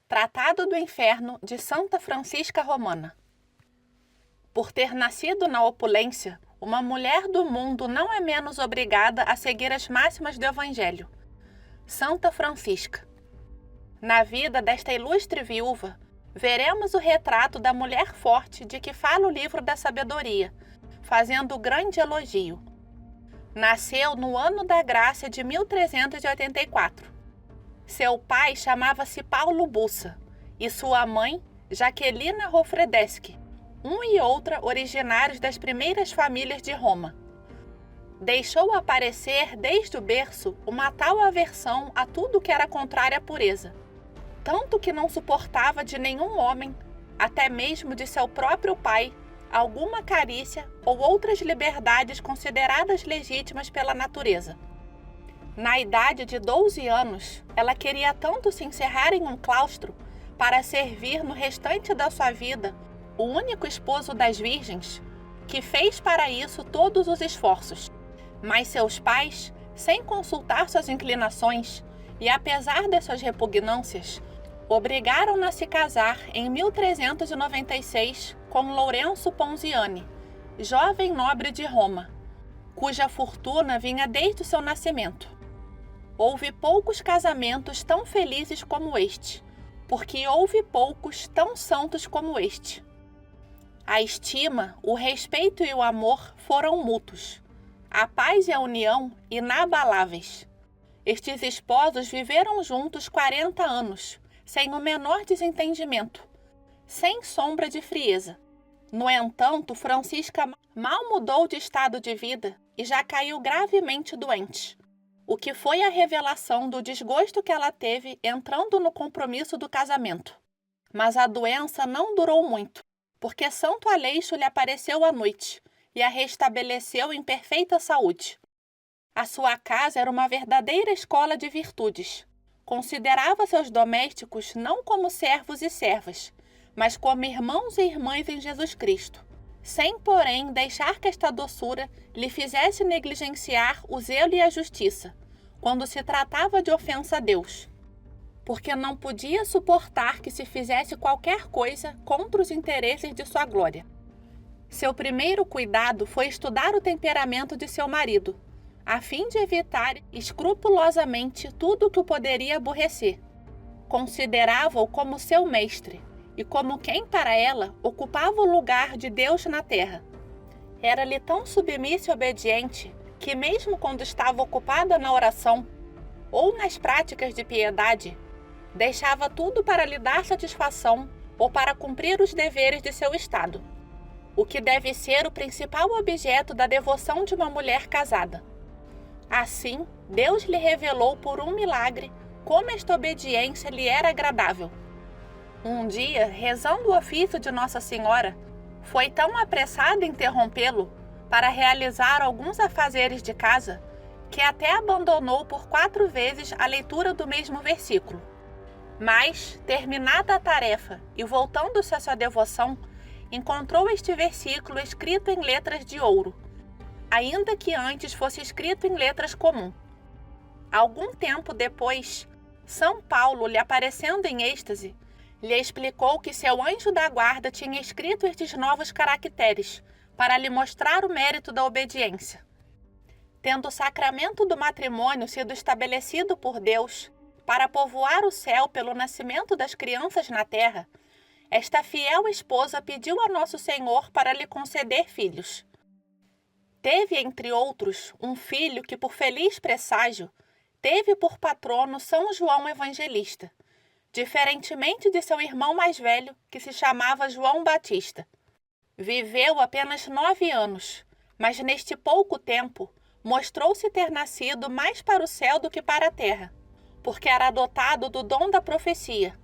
Tratado do Inferno de Santa Francisca Romana. Por ter nascido na opulência, uma mulher do mundo não é menos obrigada a seguir as máximas do Evangelho. Santa Francisca. Na vida desta ilustre viúva, veremos o retrato da mulher forte de que fala o livro da sabedoria, fazendo grande elogio. Nasceu no ano da graça de 1384. Seu pai chamava-se Paulo Bussa e sua mãe, Jaquelina Hofredeschi, um e outra originários das primeiras famílias de Roma. Deixou aparecer desde o berço uma tal aversão a tudo que era contrário à pureza, tanto que não suportava de nenhum homem, até mesmo de seu próprio pai, alguma carícia ou outras liberdades consideradas legítimas pela natureza. Na idade de 12 anos, ela queria tanto se encerrar em um claustro para servir no restante da sua vida o único esposo das virgens, que fez para isso todos os esforços. Mas seus pais, sem consultar suas inclinações e apesar de suas repugnâncias, obrigaram-na a se casar em 1396 com Lourenço Ponziani, jovem nobre de Roma, cuja fortuna vinha desde o seu nascimento. Houve poucos casamentos tão felizes como este, porque houve poucos tão santos como este. A estima, o respeito e o amor foram mútuos, a paz e a união inabaláveis. Estes esposos viveram juntos 40 anos, sem o menor desentendimento, sem sombra de frieza. No entanto, Francisca mal mudou de estado de vida e já caiu gravemente doente, o que foi a revelação do desgosto que ela teve entrando no compromisso do casamento. Mas a doença não durou muito, porque Santo Aleixo lhe apareceu à noite e a restabeleceu em perfeita saúde. A sua casa era uma verdadeira escola de virtudes. Considerava seus domésticos não como servos e servas, mas como irmãos e irmãs em Jesus Cristo, sem, porém, deixar que esta doçura lhe fizesse negligenciar o zelo e a justiça, quando se tratava de ofensa a Deus, porque não podia suportar que se fizesse qualquer coisa contra os interesses de sua glória. Seu primeiro cuidado foi estudar o temperamento de seu marido, a fim de evitar escrupulosamente tudo o que o poderia aborrecer. Considerava-o como seu mestre, e como quem para ela ocupava o lugar de Deus na terra. Era-lhe tão submissa e obediente que, mesmo quando estava ocupada na oração ou nas práticas de piedade, deixava tudo para lhe dar satisfação ou para cumprir os deveres de seu estado, o que deve ser o principal objeto da devoção de uma mulher casada. Assim, Deus lhe revelou por um milagre como esta obediência lhe era agradável. Um dia, rezando o ofício de Nossa Senhora, foi tão apressada em interrompê-lo para realizar alguns afazeres de casa, que até abandonou por 4 vezes a leitura do mesmo versículo. Mas, terminada a tarefa e voltando-se à sua devoção, encontrou este versículo escrito em letras de ouro, ainda que antes fosse escrito em letras comuns. Algum tempo depois, São Paulo, lhe aparecendo em êxtase, lhe explicou que seu anjo da guarda tinha escrito estes novos caracteres para lhe mostrar o mérito da obediência. Tendo o sacramento do matrimônio sido estabelecido por Deus para povoar o céu pelo nascimento das crianças na terra, esta fiel esposa pediu a Nosso Senhor para lhe conceder filhos. Teve, entre outros, um filho que, por feliz presságio, teve por patrono São João Evangelista, diferentemente de seu irmão mais velho, que se chamava João Batista. Viveu apenas 9 anos, mas neste pouco tempo mostrou-se ter nascido mais para o céu do que para a terra, porque era dotado do dom da profecia,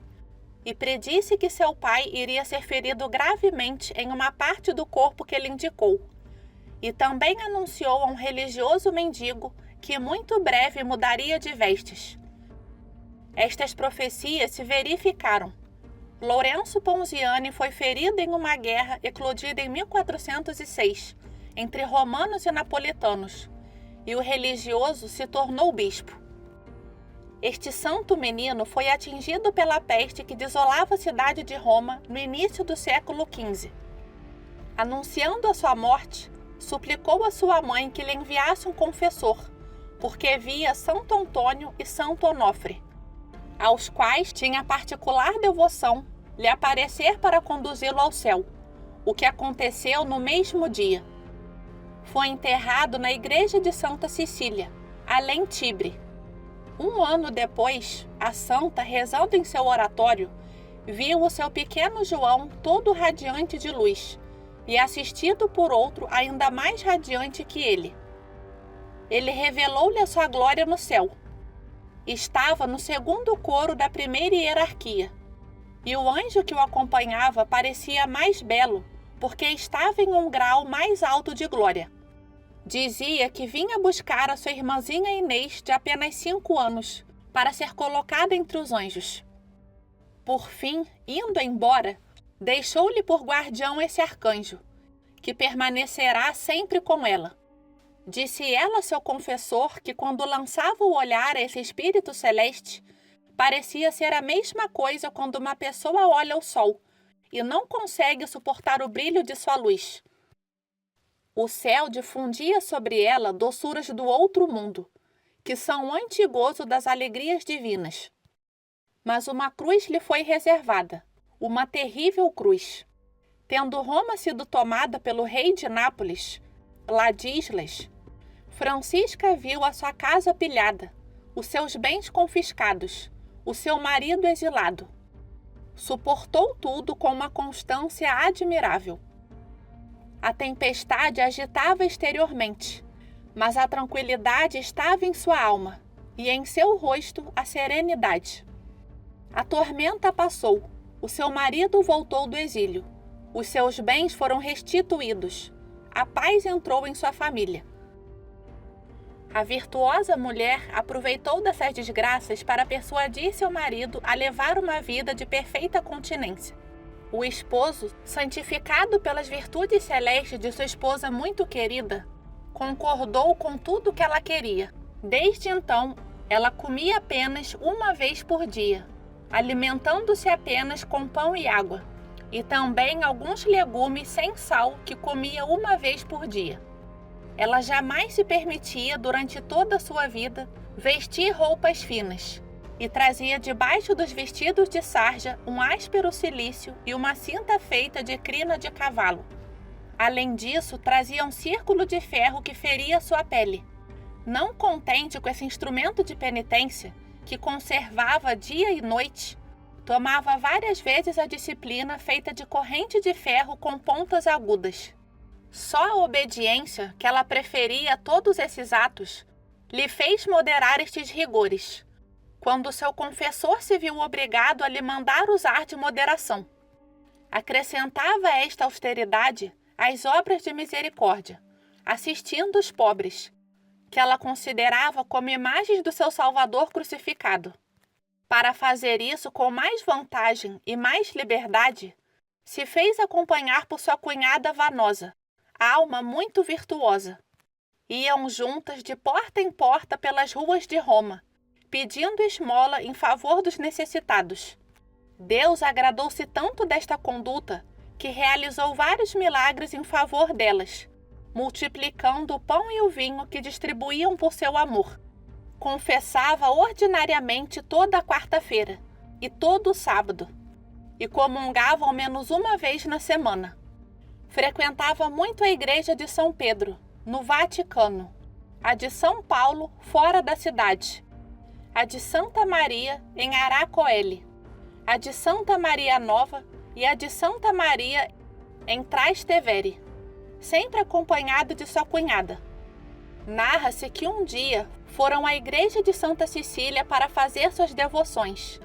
e predisse que seu pai iria ser ferido gravemente em uma parte do corpo que ele indicou, e também anunciou a um religioso mendigo que muito breve mudaria de vestes. Estas profecias se verificaram. Lourenço Ponziani foi ferido em uma guerra eclodida em 1406, entre romanos e napolitanos, e o religioso se tornou bispo. Este santo menino foi atingido pela peste que desolava a cidade de Roma no início do século XV. Anunciando a sua morte, suplicou a sua mãe que lhe enviasse um confessor, porque via Santo Antônio e Santo Onofre, aos quais tinha particular devoção, lhe aparecer para conduzi-lo ao céu, o que aconteceu no mesmo dia. Foi enterrado na igreja de Santa Cecília, além Tibre. Um ano depois, a santa, rezando em seu oratório, viu o seu pequeno João todo radiante de luz, e assistido por outro ainda mais radiante que ele. Ele revelou-lhe a sua glória no céu. Estava no segundo coro da primeira hierarquia, e o anjo que o acompanhava parecia mais belo, porque estava em um grau mais alto de glória. Dizia que vinha buscar a sua irmãzinha Inês, de apenas 5 anos, para ser colocada entre os anjos. Por fim, indo embora, deixou-lhe por guardião esse arcanjo, que permanecerá sempre com ela. Disse ela a seu confessor que quando lançava o olhar a esse espírito celeste, parecia ser a mesma coisa quando uma pessoa olha o sol e não consegue suportar o brilho de sua luz. O céu difundia sobre ela doçuras do outro mundo, que são o antigozo das alegrias divinas. Mas uma cruz lhe foi reservada, uma terrível cruz. Tendo Roma sido tomada pelo rei de Nápoles, Ladislas, Francisca viu a sua casa pilhada, os seus bens confiscados, o seu marido exilado. Suportou tudo com uma constância admirável. A tempestade agitava exteriormente, mas a tranquilidade estava em sua alma, e em seu rosto a serenidade. A tormenta passou, o seu marido voltou do exílio, os seus bens foram restituídos, a paz entrou em sua família. A virtuosa mulher aproveitou dessas desgraças para persuadir seu marido a levar uma vida de perfeita continência. O esposo, santificado pelas virtudes celestes de sua esposa muito querida, concordou com tudo o que ela queria. Desde então, ela comia apenas uma vez por dia, alimentando-se apenas com pão e água, e também alguns legumes sem sal que comia uma vez por dia. Ela jamais se permitia, durante toda a sua vida, vestir roupas finas, e trazia debaixo dos vestidos de sarja um áspero cilício e uma cinta feita de crina de cavalo. Além disso, trazia um círculo de ferro que feria sua pele. Não contente com esse instrumento de penitência, que conservava dia e noite, tomava várias vezes a disciplina feita de corrente de ferro com pontas agudas. Só a obediência, que ela preferia a todos esses atos, lhe fez moderar estes rigores, quando seu confessor se viu obrigado a lhe mandar usar de moderação. Acrescentava a esta austeridade as obras de misericórdia, assistindo os pobres, que ela considerava como imagens do seu Salvador crucificado. Para fazer isso com mais vantagem e mais liberdade, se fez acompanhar por sua cunhada Vanosa, alma muito virtuosa. Iam juntas de porta em porta pelas ruas de Roma, pedindo esmola em favor dos necessitados. Deus agradou-se tanto desta conduta que realizou vários milagres em favor delas, multiplicando o pão e o vinho que distribuíam por seu amor. Confessava ordinariamente toda a quarta-feira e todo o sábado, e comungava ao menos uma vez na semana. Frequentava muito a igreja de São Pedro, no Vaticano, a de São Paulo, fora da cidade, a de Santa Maria, em Aracoeli, a de Santa Maria Nova e a de Santa Maria, em Trastevere, sempre acompanhado de sua cunhada. Narra-se que um dia foram à igreja de Santa Cecília para fazer suas devoções,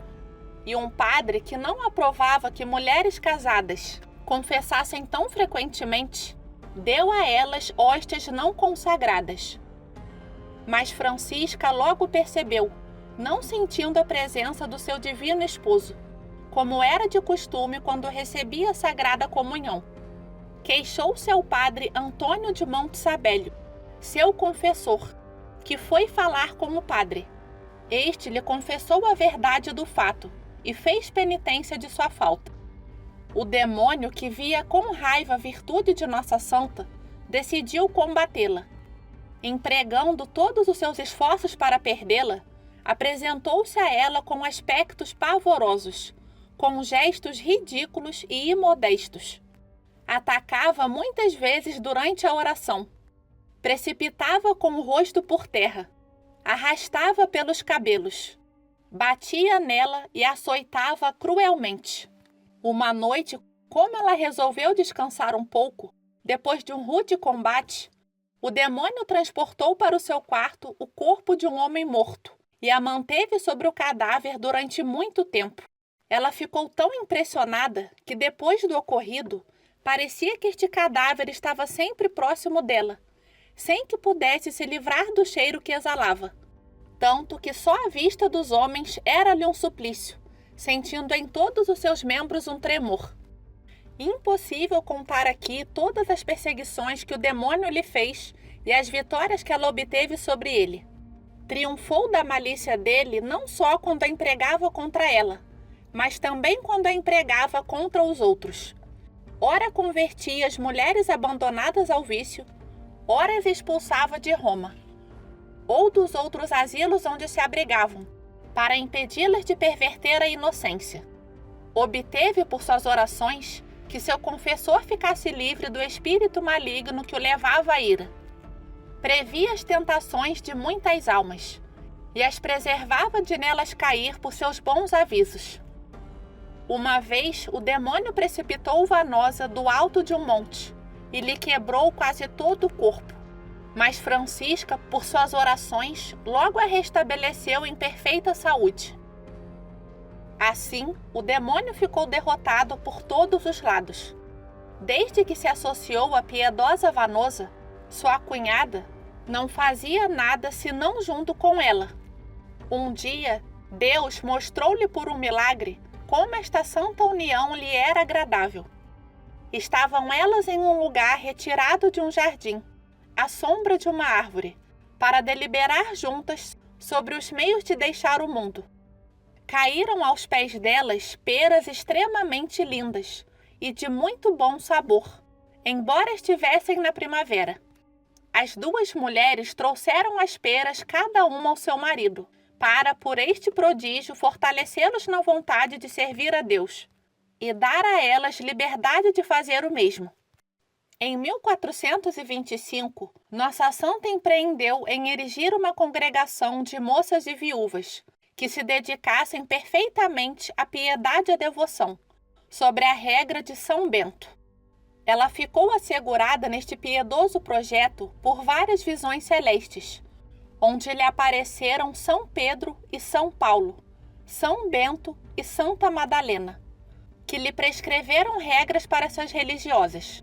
e um padre que não aprovava que mulheres casadas confessassem tão frequentemente, deu a elas hóstias não consagradas. Mas Francisca logo percebeu, não sentindo a presença do seu divino esposo, como era de costume quando recebia a Sagrada Comunhão. Queixou-se ao padre Antônio de Monte Sabélio, seu confessor, que foi falar com o padre. Este lhe confessou a verdade do fato e fez penitência de sua falta. O demônio, que via com raiva a virtude de nossa santa, decidiu combatê-la. Empregando todos os seus esforços para perdê-la, apresentou-se a ela com aspectos pavorosos, com gestos ridículos e imodestos. Atacava muitas vezes durante a oração. Precipitava com o rosto por terra. Arrastava pelos cabelos. Batia nela e açoitava cruelmente. Uma noite, como ela resolveu descansar um pouco, depois de um rude combate, o demônio transportou para o seu quarto o corpo de um homem morto e a manteve sobre o cadáver durante muito tempo. Ela ficou tão impressionada que, depois do ocorrido, parecia que este cadáver estava sempre próximo dela, sem que pudesse se livrar do cheiro que exalava. Tanto que só a vista dos homens era-lhe um suplício, sentindo em todos os seus membros um tremor. Impossível contar aqui todas as perseguições que o demônio lhe fez e as vitórias que ela obteve sobre ele. Triunfou da malícia dele não só quando a empregava contra ela, mas também quando a empregava contra os outros. Ora convertia as mulheres abandonadas ao vício, ora as expulsava de Roma, ou dos outros asilos onde se abrigavam, para impedi-las de perverter a inocência. Obteve por suas orações que seu confessor ficasse livre do espírito maligno que o levava à ira. Previa as tentações de muitas almas e as preservava de nelas cair por seus bons avisos. Uma vez, o demônio precipitou Vanosa do alto de um monte e lhe quebrou quase todo o corpo. Mas Francisca, por suas orações, logo a restabeleceu em perfeita saúde. Assim, o demônio ficou derrotado por todos os lados. Desde que se associou à piedosa Vanosa, sua cunhada, não fazia nada senão junto com ela. Um dia, Deus mostrou-lhe por um milagre como esta santa união lhe era agradável. Estavam elas em um lugar retirado de um jardim, à sombra de uma árvore, para deliberar juntas sobre os meios de deixar o mundo. Caíram aos pés delas peras extremamente lindas e de muito bom sabor, embora estivessem na primavera. As duas mulheres trouxeram as peras cada uma ao seu marido, para, por este prodígio, fortalecê-los na vontade de servir a Deus e dar a elas liberdade de fazer o mesmo. Em 1425, nossa santa empreendeu em erigir uma congregação de moças e viúvas que se dedicassem perfeitamente à piedade e à devoção, sobre a regra de São Bento. Ela ficou assegurada neste piedoso projeto por várias visões celestes, onde lhe apareceram São Pedro e São Paulo, São Bento e Santa Madalena, que lhe prescreveram regras para suas religiosas.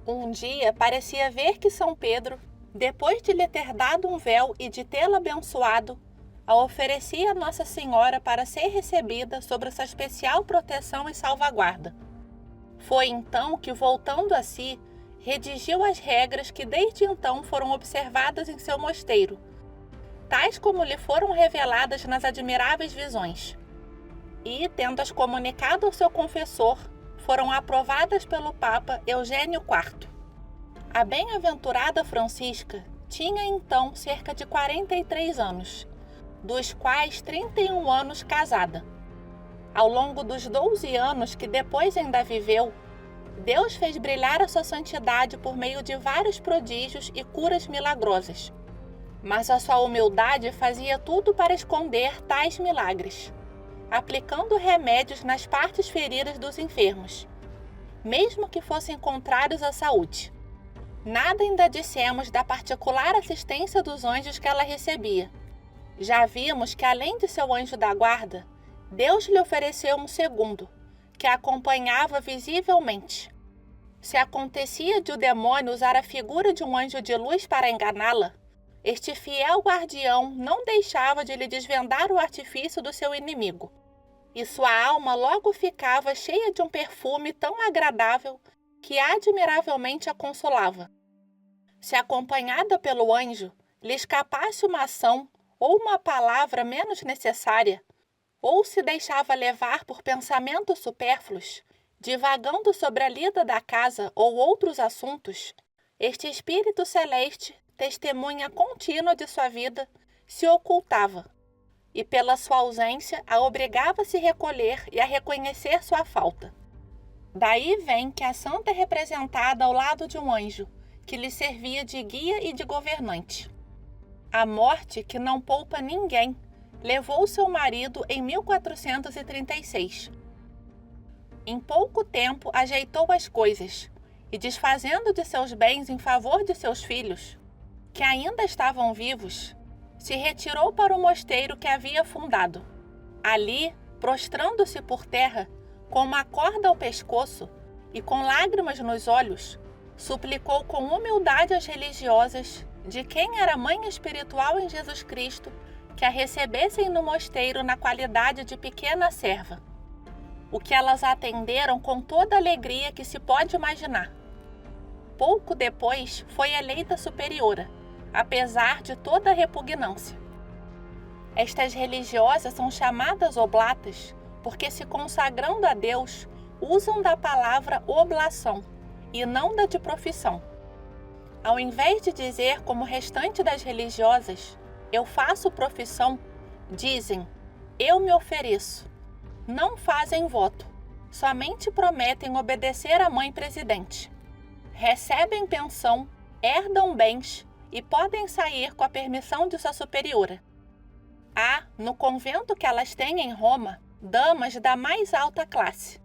Um dia parecia ver que São Pedro, depois de lhe ter dado um véu e de tê-la abençoado, a oferecia a Nossa Senhora para ser recebida sob sua especial proteção e salvaguarda. Foi então que, voltando a si, redigiu as regras que desde então foram observadas em seu mosteiro, tais como lhe foram reveladas nas admiráveis visões. E, tendo-as comunicado ao seu confessor, foram aprovadas pelo Papa Eugênio IV. A bem-aventurada Francisca tinha então cerca de 43 anos, dos quais 31 anos casada. Ao longo dos 12 anos que depois ainda viveu, Deus fez brilhar a sua santidade por meio de vários prodígios e curas milagrosas. Mas a sua humildade fazia tudo para esconder tais milagres, aplicando remédios nas partes feridas dos enfermos, mesmo que fossem contrários à saúde. Nada ainda dissemos da particular assistência dos anjos que ela recebia. Já vimos que, além de seu anjo da guarda, Deus lhe ofereceu um segundo, que a acompanhava visivelmente. Se acontecia de o demônio usar a figura de um anjo de luz para enganá-la, este fiel guardião não deixava de lhe desvendar o artifício do seu inimigo, e sua alma logo ficava cheia de um perfume tão agradável que admiravelmente a consolava. Se acompanhada pelo anjo, lhe escapasse uma ação ou uma palavra menos necessária, ou se deixava levar por pensamentos supérfluos, divagando sobre a lida da casa ou outros assuntos, este espírito celeste, testemunha contínua de sua vida, se ocultava, e pela sua ausência a obrigava a se recolher e a reconhecer sua falta. Daí vem que a santa é representada ao lado de um anjo, que lhe servia de guia e de governante. A morte, que não poupa ninguém, levou seu marido em 1436. Em pouco tempo ajeitou as coisas, e desfazendo de seus bens em favor de seus filhos, que ainda estavam vivos, se retirou para o mosteiro que havia fundado. Ali, prostrando-se por terra, com uma corda ao pescoço e com lágrimas nos olhos, suplicou com humildade às religiosas, de quem era mãe espiritual em Jesus Cristo, que a recebessem no mosteiro na qualidade de pequena serva, o que elas atenderam com toda a alegria que se pode imaginar. Pouco depois foi eleita superiora, apesar de toda a repugnância. Estas religiosas são chamadas oblatas porque, se consagrando a Deus, usam da palavra oblação e não da de profissão. Ao invés de dizer, como o restante das religiosas, eu faço profissão, dizem, eu me ofereço. Não fazem voto, somente prometem obedecer à mãe presidente. Recebem pensão, herdam bens e podem sair com a permissão de sua superiora. Há, no convento que elas têm em Roma, damas da mais alta classe.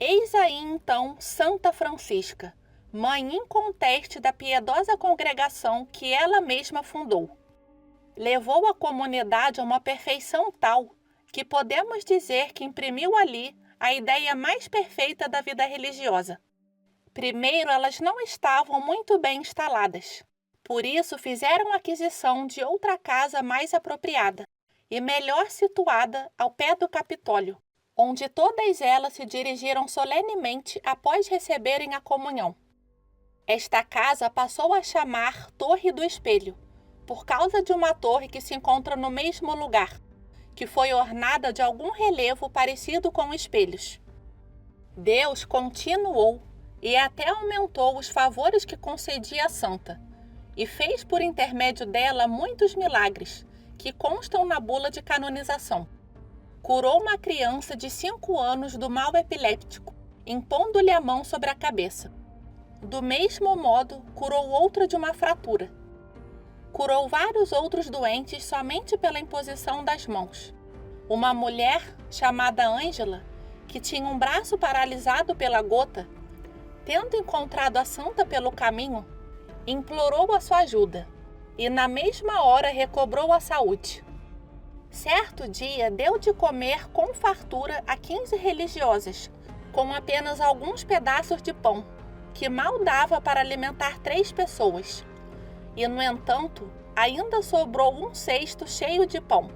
Eis aí então Santa Francisca, mãe inconteste da piedosa congregação que ela mesma fundou. Levou a comunidade a uma perfeição tal que podemos dizer que imprimiu ali a ideia mais perfeita da vida religiosa. Primeiro, elas não estavam muito bem instaladas. Por isso, fizeram aquisição de outra casa mais apropriada e melhor situada ao pé do Capitólio, onde todas elas se dirigiram solenemente após receberem a comunhão. Esta casa passou a chamar Torre do Espelho, por causa de uma torre que se encontra no mesmo lugar, que foi ornada de algum relevo parecido com espelhos. Deus continuou e até aumentou os favores que concedia a santa, e fez por intermédio dela muitos milagres, que constam na bula de canonização. Curou uma criança de 5 anos do mal epiléptico, impondo-lhe a mão sobre a cabeça. Do mesmo modo, curou outra de uma fratura. Curou vários outros doentes somente pela imposição das mãos. Uma mulher, chamada Ângela, que tinha um braço paralisado pela gota, tendo encontrado a santa pelo caminho, implorou a sua ajuda, e na mesma hora recobrou a saúde. Certo dia deu de comer com fartura a 15 religiosas, com apenas alguns pedaços de pão, que mal dava para alimentar 3 pessoas. E, no entanto, ainda sobrou 1/6 cheio de pão.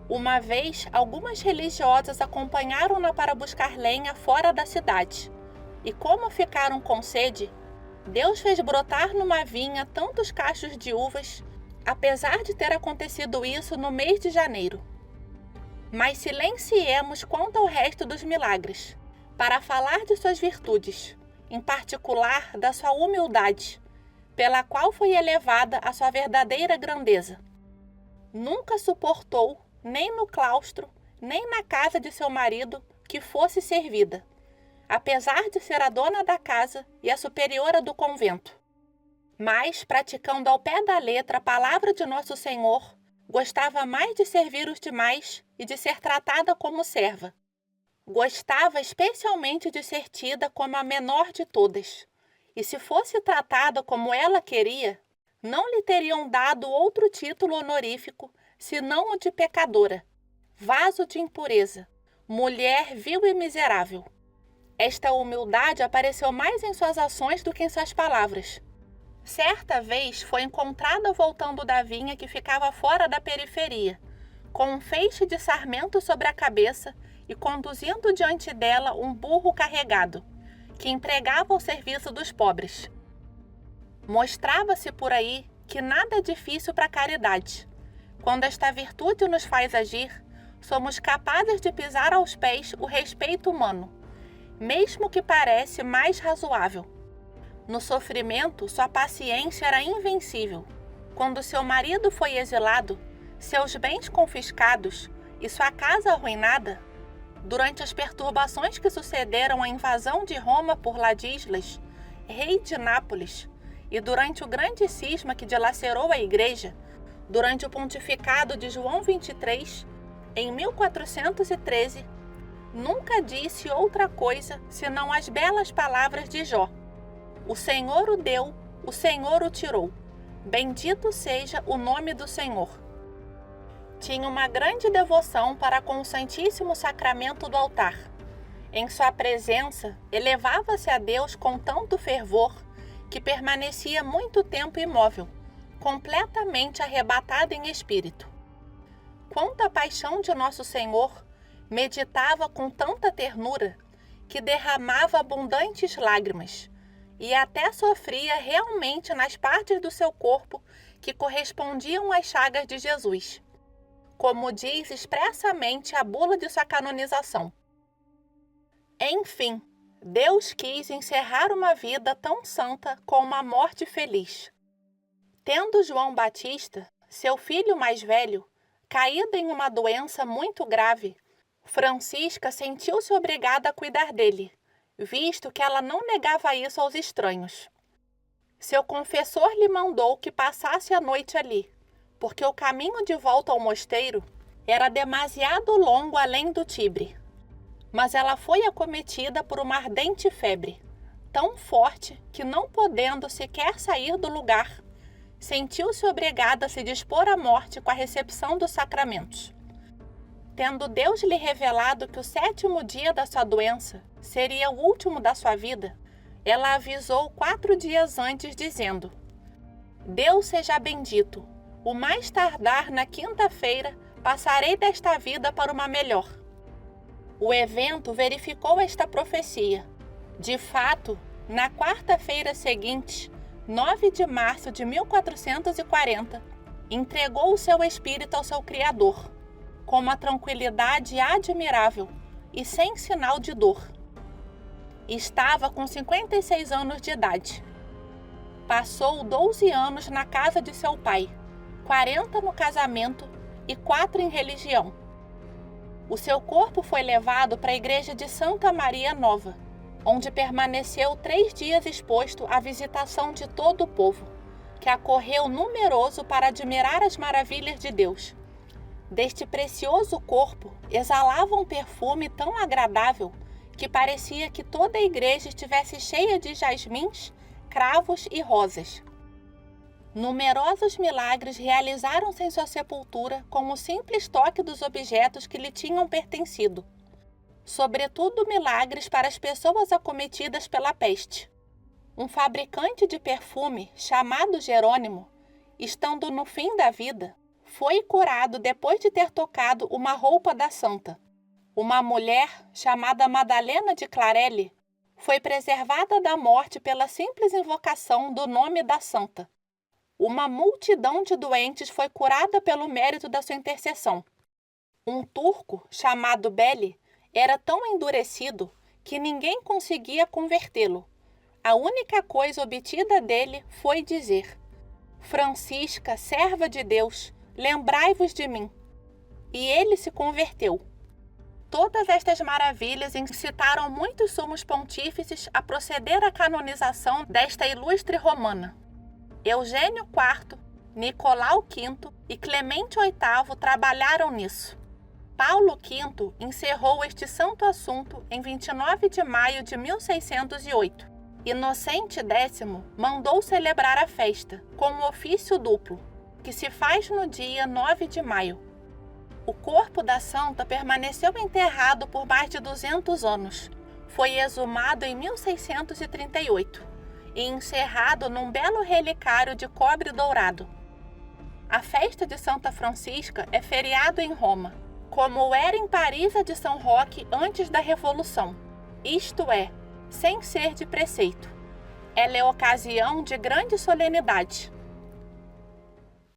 Uma vez, algumas religiosas acompanharam-na para buscar lenha fora da cidade, e como ficaram com sede, Deus fez brotar numa vinha tantos cachos de uvas, apesar de ter acontecido isso no mês de janeiro. Mas silenciemos quanto ao resto dos milagres, para falar de suas virtudes, em particular da sua humildade, pela qual foi elevada a sua verdadeira grandeza. Nunca suportou, nem no claustro, nem na casa de seu marido, que fosse servida, apesar de ser a dona da casa e a superiora do convento. Mas, praticando ao pé da letra a palavra de Nosso Senhor, gostava mais de servir os demais e de ser tratada como serva. Gostava especialmente de ser tida como a menor de todas, e se fosse tratada como ela queria, não lhe teriam dado outro título honorífico senão o de pecadora, vaso de impureza, mulher vil e miserável. Esta humildade apareceu mais em suas ações do que em suas palavras. Certa vez foi encontrada voltando da vinha que ficava fora da periferia, com um feixe de sarmento sobre a cabeça e conduzindo diante dela um burro carregado, que empregava ao serviço dos pobres. Mostrava-se por aí que nada é difícil para a caridade, Quando esta virtude nos faz agir, somos capazes de pisar aos pés o respeito humano, mesmo que pareça mais razoável. No sofrimento, sua paciência era invencível. Quando seu marido foi exilado, seus bens confiscados e sua casa arruinada, durante as perturbações que sucederam à invasão de Roma por Ladislas, rei de Nápoles, e durante o grande cisma que dilacerou a Igreja, durante o pontificado de João XXIII, em 1413, nunca disse outra coisa senão as belas palavras de Jó: "O Senhor o deu, o Senhor o tirou. Bendito seja o nome do Senhor." Tinha uma grande devoção para com o Santíssimo Sacramento do altar. Em sua presença, elevava-se a Deus com tanto fervor que permanecia muito tempo imóvel, completamente arrebatada em espírito. Quanto à paixão de Nosso Senhor, meditava com tanta ternura que derramava abundantes lágrimas e até sofria realmente nas partes do seu corpo que correspondiam às chagas de Jesus, como diz expressamente a bula de sua canonização. Enfim, Deus quis encerrar uma vida tão santa com uma morte feliz. Tendo João Batista, seu filho mais velho, caído em uma doença muito grave, Francisca sentiu-se obrigada a cuidar dele, visto que ela não negava isso aos estranhos. Seu confessor lhe mandou que passasse a noite ali, porque o caminho de volta ao mosteiro era demasiado longo além do Tibre. Mas ela foi acometida por uma ardente febre, tão forte que, não podendo sequer sair do lugar, sentiu-se obrigada a se dispor à morte com a recepção dos sacramentos. Tendo Deus lhe revelado que o 7º dia da sua doença seria o último da sua vida, ela avisou 4 dias antes, dizendo: "Deus seja bendito, o mais tardar na quinta-feira passarei desta vida para uma melhor." O evento verificou esta profecia. De fato, na quarta-feira seguinte, 9 de março de 1440, entregou o seu espírito ao seu Criador, com uma tranquilidade admirável e sem sinal de dor. Estava com 56 anos de idade. Passou 12 anos na casa de seu pai, 40 no casamento e 4 em religião. O seu corpo foi levado para a igreja de Santa Maria Nova, onde permaneceu 3 dias exposto à visitação de todo o povo, que acorreu numeroso para admirar as maravilhas de Deus. Deste precioso corpo exalava um perfume tão agradável que parecia que toda a igreja estivesse cheia de jasmins, cravos e rosas. Numerosos milagres realizaram-se em sua sepultura com o simples toque dos objetos que lhe tinham pertencido, sobretudo milagres para as pessoas acometidas pela peste. Um fabricante de perfume, chamado Jerônimo, estando no fim da vida, foi curado depois de ter tocado uma roupa da santa. Uma mulher, chamada Madalena de Clarelli, foi preservada da morte pela simples invocação do nome da santa. Uma multidão de doentes foi curada pelo mérito da sua intercessão. Um turco, chamado Beli, era tão endurecido que ninguém conseguia convertê-lo. A única coisa obtida dele foi dizer: "Francisca, serva de Deus, lembrai-vos de mim." E ele se converteu. Todas estas maravilhas incitaram muitos sumos pontífices a proceder à canonização desta ilustre romana. Eugênio IV, Nicolau V e Clemente VIII trabalharam nisso. Paulo V encerrou este santo assunto em 29 de maio de 1608. Inocente X mandou celebrar a festa, com um ofício duplo, que se faz no dia 9 de maio. O corpo da santa permaneceu enterrado por mais de 200 anos. Foi exumado em 1638 e encerrado num belo relicário de cobre dourado. A festa de Santa Francisca é feriado em Roma, como era em Paris a de São Roque antes da Revolução, isto é, sem ser de preceito. Ela é ocasião de grande solenidade.